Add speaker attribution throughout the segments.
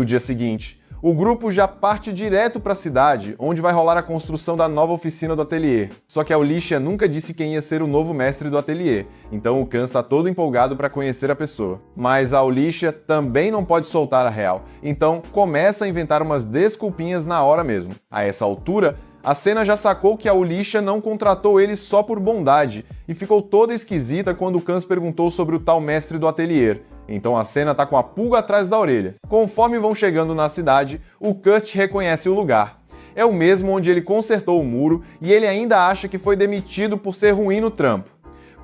Speaker 1: No dia seguinte, o grupo já parte direto para a cidade, onde vai rolar a construção da nova oficina do ateliê. Só que a Alicia nunca disse quem ia ser o novo mestre do ateliê, então o Khan está todo empolgado para conhecer a pessoa. Mas a Alicia também não pode soltar a real, então começa a inventar umas desculpinhas na hora mesmo. A essa altura, a Senna já sacou que a Alicia não contratou ele só por bondade, e ficou toda esquisita quando o Khan perguntou sobre o tal mestre do ateliê. Então a Senna tá com a pulga atrás da orelha. Conforme vão chegando na cidade, o Kurt reconhece o lugar. É o mesmo onde ele consertou o muro e ele ainda acha que foi demitido por ser ruim no trampo.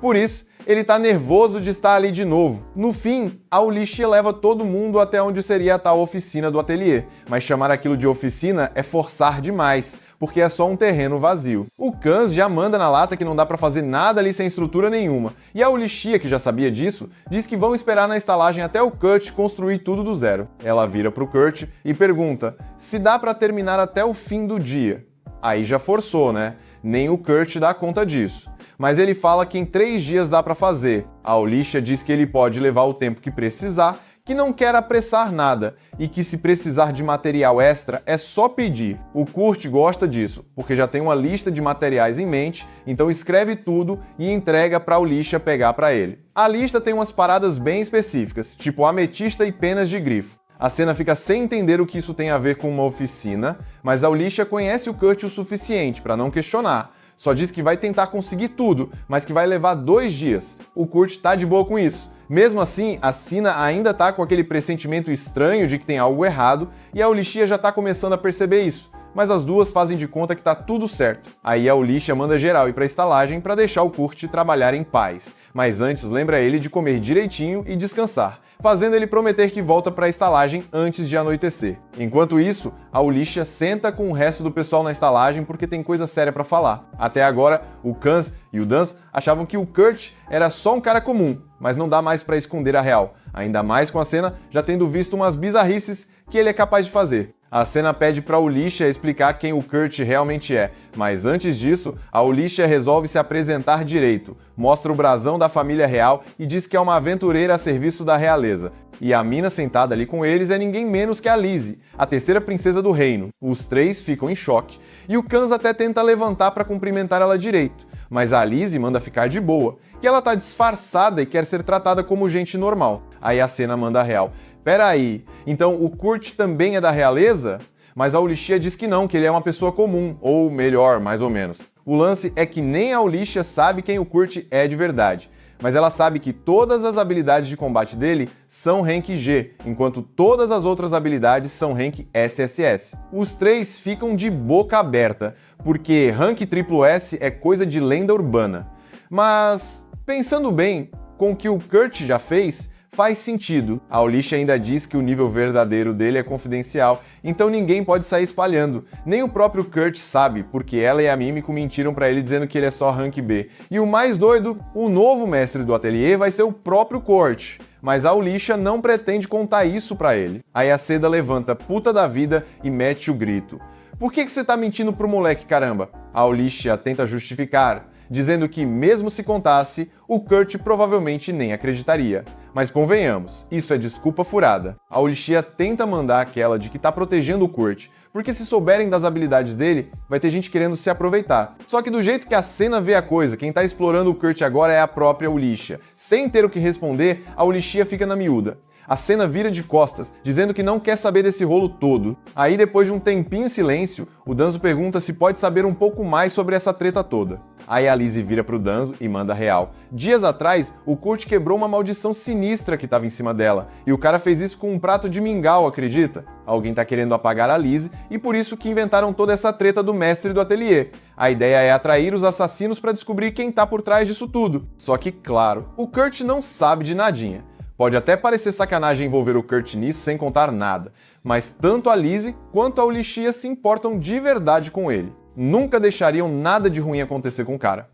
Speaker 1: Por isso, ele tá nervoso de estar ali de novo. No fim, a Alicia leva todo mundo até onde seria a tal oficina do ateliê, mas chamar aquilo de oficina é forçar demais, porque é só um terreno vazio. O Khan já manda na lata que não dá pra fazer nada ali sem estrutura nenhuma, e a Alicia, que já sabia disso, diz que vão esperar na estalagem até o Kurt construir tudo do zero. Ela vira pro Kurt e pergunta se dá pra terminar até o fim do dia. Aí já forçou, né? Nem o Kurt dá conta disso. Mas ele fala que em 3 dias dá pra fazer. A Alicia diz que ele pode levar o tempo que precisar, que não quer apressar nada e que se precisar de material extra é só pedir. O Kurt gosta disso, porque já tem uma lista de materiais em mente, então escreve tudo e entrega para a Alicia pegar para ele. A lista tem umas paradas bem específicas, tipo ametista e penas de grifo. A Senna fica sem entender o que isso tem a ver com uma oficina, mas a Alicia conhece o Kurt o suficiente para não questionar. Só diz que vai tentar conseguir tudo, mas que vai levar 2 dias. O Kurt tá de boa com isso. Mesmo assim, a Senna ainda tá com aquele pressentimento estranho de que tem algo errado e a Alicia já tá começando a perceber isso, mas as duas fazem de conta que tá tudo certo. Aí a Alicia manda geral ir pra estalagem para deixar o Kurt trabalhar em paz, mas antes lembra ele de comer direitinho e descansar, fazendo ele prometer que volta para a estalagem antes de anoitecer. Enquanto isso, a Alicia senta com o resto do pessoal na estalagem porque tem coisa séria para falar. Até agora, o Khan e o Dans achavam que o Kurt era só um cara comum, mas não dá mais para esconder a real, ainda mais com a Senna já tendo visto umas bizarrices que ele é capaz de fazer. A Senna pede para a Alicia explicar quem o Kurt realmente é, mas antes disso, a Alicia resolve se apresentar direito, mostra o brasão da família real e diz que é uma aventureira a serviço da realeza. E a mina sentada ali com eles é ninguém menos que a Lizzie, a terceira princesa do reino. Os 3 ficam em choque, e o Khan até tenta levantar para cumprimentar ela direito, mas a Lizzie manda ficar de boa, que ela tá disfarçada e quer ser tratada como gente normal. Aí a Senna manda a real: peraí, então o Kurt também é da realeza? Mas a Alicia diz que não, que ele é uma pessoa comum, ou melhor, mais ou menos. O lance é que nem a Alicia sabe quem o Kurt é de verdade, mas ela sabe que todas as habilidades de combate dele são rank G, enquanto todas as outras habilidades são rank SSS. Os 3 ficam de boca aberta, porque rank SSS é coisa de lenda urbana. Mas, pensando bem, com o que o Kurt já fez, faz sentido. A Alicia ainda diz que o nível verdadeiro dele é confidencial, então ninguém pode sair espalhando. Nem o próprio Kurt sabe, porque ela e a Mimiko mentiram pra ele dizendo que ele é só rank B. E o mais doido, o novo mestre do ateliê vai ser o próprio Kurt. Mas a Alicia não pretende contar isso pra ele. Aí a Seda levanta puta da vida e mete o grito: por que você tá mentindo pro moleque, caramba? A Alicia tenta justificar, dizendo que mesmo se contasse, o Kurt provavelmente nem acreditaria. Mas convenhamos, isso é desculpa furada. A Alicia tenta mandar aquela de que tá protegendo o Kurt, porque se souberem das habilidades dele, vai ter gente querendo se aproveitar. Só que do jeito que a Senna vê a coisa, quem tá explorando o Kurt agora é a própria Alicia. Sem ter o que responder, a Alicia fica na miúda. A Senna vira de costas, dizendo que não quer saber desse rolo todo. Aí, depois de um tempinho em silêncio, o Danzo pergunta se pode saber um pouco mais sobre essa treta toda. Aí a Lizzie vira pro Danzo e manda real. Dias atrás, o Kurt quebrou uma maldição sinistra que estava em cima dela, e o cara fez isso com um prato de mingau, acredita? Alguém tá querendo apagar a Lizzie, e por isso que inventaram toda essa treta do mestre do ateliê. A ideia é atrair os assassinos para descobrir quem tá por trás disso tudo. Só que, claro, o Kurt não sabe de nadinha. Pode até parecer sacanagem envolver o Kurt nisso sem contar nada, mas tanto a Lizzie quanto a Alicia se importam de verdade com ele. Nunca deixariam nada de ruim acontecer com o cara.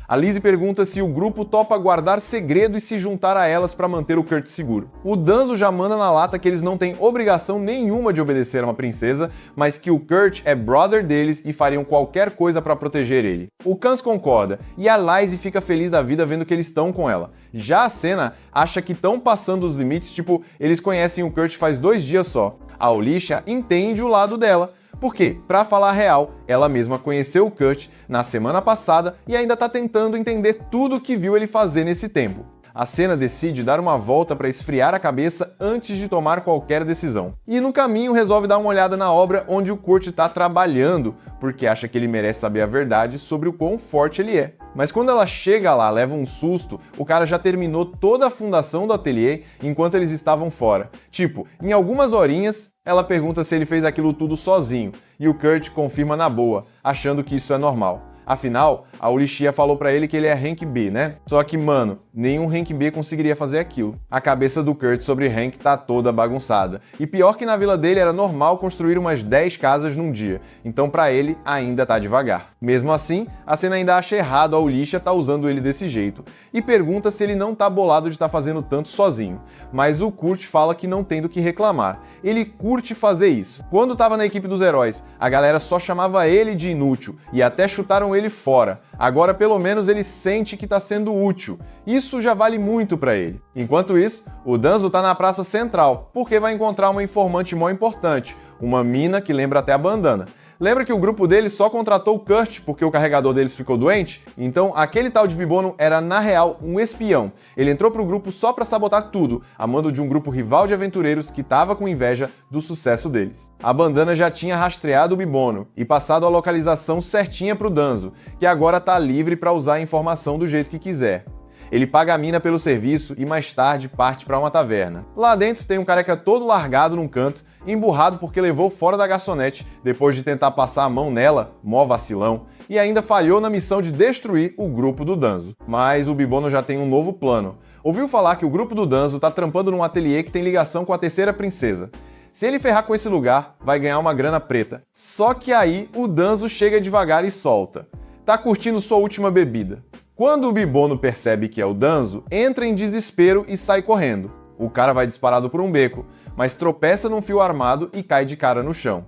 Speaker 1: A Lizzie pergunta se o grupo topa guardar segredo e se juntar a elas para manter o Kurt seguro. O Danzo já manda na lata que eles não têm obrigação nenhuma de obedecer a uma princesa, mas que o Kurt é brother deles e fariam qualquer coisa para proteger ele. O Kans concorda e a Lizzie fica feliz da vida vendo que eles estão com ela. Já a Senna acha que estão passando os limites, tipo, eles conhecem o Kurt faz 2 dias só. A Alicia entende o lado dela, porque, pra falar a real, ela mesma conheceu o Kurt na semana passada e ainda tá tentando entender tudo o que viu ele fazer nesse tempo. A cena decide dar uma volta para esfriar a cabeça antes de tomar qualquer decisão. E no caminho resolve dar uma olhada na obra onde o Kurt está trabalhando, porque acha que ele merece saber a verdade sobre o quão forte ele é. Mas quando ela chega lá, leva um susto, o cara já terminou toda a fundação do ateliê enquanto eles estavam fora. Tipo, em algumas horinhas, ela pergunta se ele fez aquilo tudo sozinho, e o Kurt confirma na boa, achando que isso é normal. Afinal, a Alicia falou pra ele que ele é Hank B, né? Só que, mano, nenhum Hank B conseguiria fazer aquilo. A cabeça do Kurt sobre Hank tá toda bagunçada. E pior que na vila dele era normal construir umas 10 casas num dia. Então pra ele, ainda tá devagar. Mesmo assim, a cena ainda acha errado a Alicia tá usando ele desse jeito. E pergunta se ele não tá bolado de estar fazendo tanto sozinho. Mas o Kurt fala que não tem do que reclamar. Ele curte fazer isso. Quando tava na equipe dos heróis, a galera só chamava ele de inútil e até chutaram ele fora. Agora pelo menos ele sente que tá sendo útil. Isso já vale muito pra ele. Enquanto isso, o Danzo tá na praça central, porque vai encontrar uma informante mó importante, uma mina que lembra até a bandana. Lembra que o grupo deles só contratou o Kurt porque o carregador deles ficou doente? Então, aquele tal de Bibono era, na real, um espião. Ele entrou pro grupo só pra sabotar tudo, a mando de um grupo rival de aventureiros que tava com inveja do sucesso deles. A bandana já tinha rastreado o Bibono e passado a localização certinha pro Danzo, que agora tá livre pra usar a informação do jeito que quiser. Ele paga a mina pelo serviço e mais tarde parte para uma taverna. Lá dentro tem um careca todo largado num canto, emburrado porque levou fora da garçonete depois de tentar passar a mão nela, mó vacilão, e ainda falhou na missão de destruir o grupo do Danzo. Mas o Bibono já tem um novo plano. Ouviu falar que o grupo do Danzo tá trampando num ateliê que tem ligação com a terceira princesa. Se ele ferrar com esse lugar, vai ganhar uma grana preta. Só que aí o Danzo chega devagar e solta. Tá curtindo sua última bebida. Quando o Bibono percebe que é o Danzo, entra em desespero e sai correndo. O cara vai disparado por um beco, mas tropeça num fio armado e cai de cara no chão.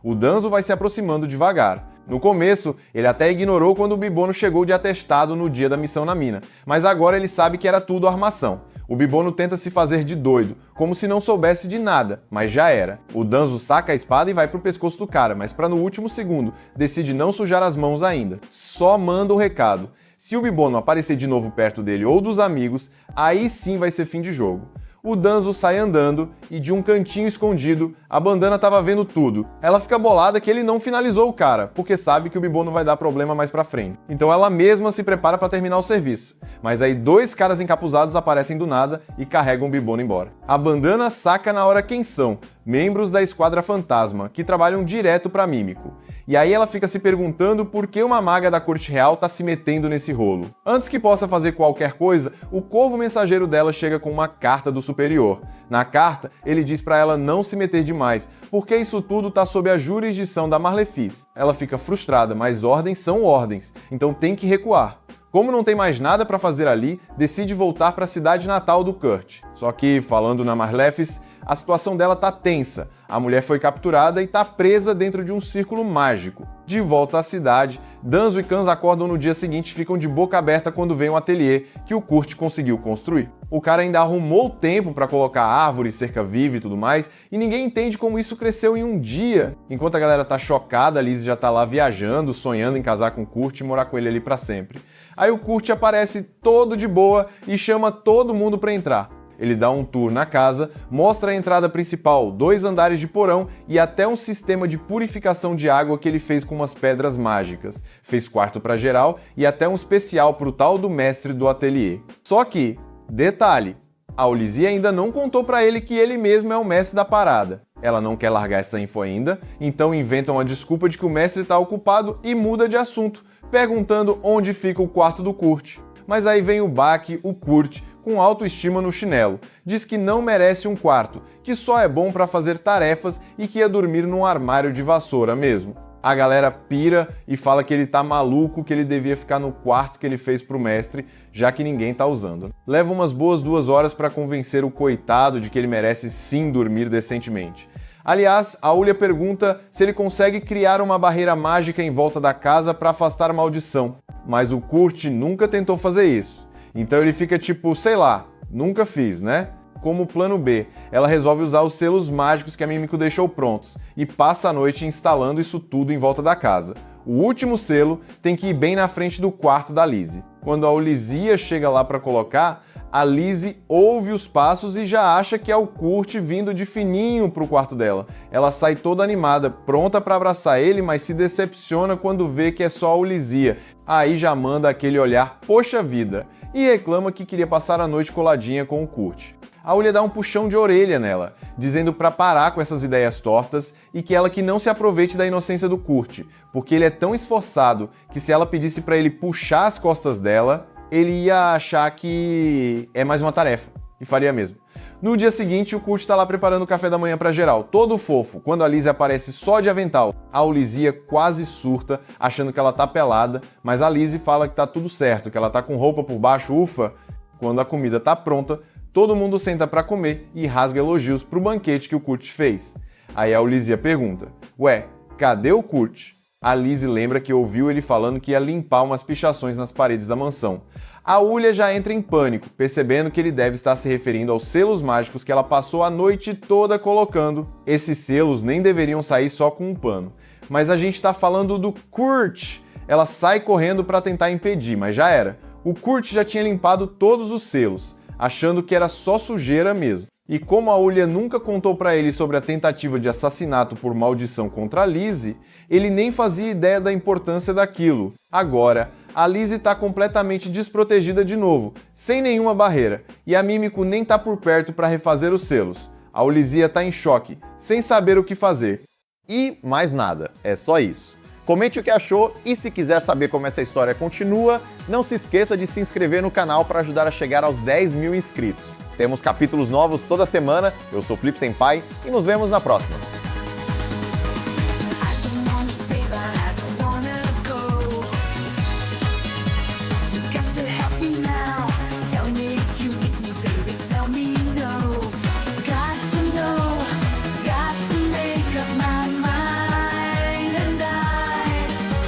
Speaker 1: O Danzo vai se aproximando devagar. No começo, ele até ignorou quando o Bibono chegou de atestado no dia da missão na mina, mas agora ele sabe que era tudo armação. O Bibono tenta se fazer de doido, como se não soubesse de nada, mas já era. O Danzo saca a espada e vai pro pescoço do cara, mas pra no último segundo, decide não sujar as mãos ainda. Só manda o recado. Se o Bibono aparecer de novo perto dele ou dos amigos, aí sim vai ser fim de jogo. O Danzo sai andando e de um cantinho escondido, a bandana tava vendo tudo. Ela fica bolada que ele não finalizou o cara, porque sabe que o Bibono vai dar problema mais pra frente. Então ela mesma se prepara pra terminar o serviço. Mas aí 2 caras encapuzados aparecem do nada e carregam o Bibono embora. A bandana saca na hora quem são, membros da Esquadra Fantasma, que trabalham direto pra Mímico. E aí ela fica se perguntando por que uma maga da corte real tá se metendo nesse rolo. Antes que possa fazer qualquer coisa, o corvo mensageiro dela chega com uma carta do superior. Na carta, ele diz pra ela não se meter demais, porque isso tudo tá sob a jurisdição da Marlefis. Ela fica frustrada, mas ordens são ordens, então tem que recuar. Como não tem mais nada pra fazer ali, decide voltar pra cidade natal do Kurt. Só que, falando na Marlefis, a situação dela tá tensa. A mulher foi capturada e tá presa dentro de um círculo mágico. De volta à cidade, Danzo e Kans acordam no dia seguinte e ficam de boca aberta quando vem o ateliê que o Kurt conseguiu construir. O cara ainda arrumou tempo para colocar árvore, cerca viva e tudo mais, e ninguém entende como isso cresceu em um dia. Enquanto a galera tá chocada, a Liz já tá lá viajando, sonhando em casar com o Kurt e morar com ele ali para sempre. Aí o Kurt aparece todo de boa e chama todo mundo para entrar. Ele dá um tour na casa, mostra a entrada principal, 2 andares de porão e até um sistema de purificação de água que ele fez com umas pedras mágicas. Fez quarto para geral e até um especial pro tal do mestre do ateliê. Só que, detalhe, a Olizia ainda não contou para ele que ele mesmo é o mestre da parada. Ela não quer largar essa info ainda, então inventam uma desculpa de que o mestre está ocupado e muda de assunto, perguntando onde fica o quarto do Kurt. Mas aí vem o Baki, o Kurt, com autoestima no chinelo. Diz que não merece um quarto, que só é bom para fazer tarefas e que ia dormir num armário de vassoura mesmo. A galera pira e fala que ele tá maluco, que ele devia ficar no quarto que ele fez pro mestre, já que ninguém tá usando. Leva umas boas 2 horas para convencer o coitado de que ele merece sim dormir decentemente. Aliás, a Ulia pergunta se ele consegue criar uma barreira mágica em volta da casa para afastar a maldição, mas o Kurt nunca tentou fazer isso. Então ele fica tipo, sei lá, nunca fiz, né? como plano B. Ela resolve usar os selos mágicos que a Mímico deixou prontos e passa a noite instalando isso tudo em volta da casa. O último selo tem que ir bem na frente do quarto da Lizzie. Quando a Olizia chega lá para colocar, a Lizzie ouve os passos e já acha que é o Kurt vindo de fininho pro quarto dela. Ela sai toda animada, pronta para abraçar ele, mas se decepciona quando vê que é só a Olizia. Aí já manda aquele olhar poxa vida e reclama que queria passar a noite coladinha com o Kurt. A Ulia dá um puxão de orelha nela, dizendo para parar com essas ideias tortas e que ela que não se aproveite da inocência do Kurt, porque ele é tão esforçado que se ela pedisse para ele puxar as costas dela, ele ia achar que é mais uma tarefa, e faria mesmo. No dia seguinte, o Kurt tá lá preparando o café da manhã pra geral, todo fofo, quando a Lizzie aparece só de avental. A Olizia quase surta, achando que ela tá pelada, mas a Lizzie fala que tá tudo certo, que ela tá com roupa por baixo, ufa. Quando a comida tá pronta, todo mundo senta pra comer e rasga elogios pro banquete que o Kurt fez. Aí a Olizia pergunta, ué, cadê o Kurt? A Lizzie lembra que ouviu ele falando que ia limpar umas pichações nas paredes da mansão. A Ulia já entra em pânico, percebendo que ele deve estar se referindo aos selos mágicos que ela passou a noite toda colocando. Esses selos nem deveriam sair só com um pano. Mas a gente está falando do Kurt. Ela sai correndo para tentar impedir, mas já era. O Kurt já tinha limpado todos os selos, achando que era só sujeira mesmo. E como a Ulia nunca contou para ele sobre a tentativa de assassinato por maldição contra a Lizzie, ele nem fazia ideia da importância daquilo. Agora, a Lizzie tá completamente desprotegida de novo, sem nenhuma barreira, e a Mímico nem tá por perto para refazer os selos. A Olizia tá em choque, sem saber o que fazer.
Speaker 2: E mais nada, é só isso. Comente o que achou e se quiser saber como essa história continua, não se esqueça de se inscrever no canal para ajudar a chegar aos 10 mil inscritos. Temos capítulos novos toda semana, eu sou Felipe Senpai e nos vemos na próxima.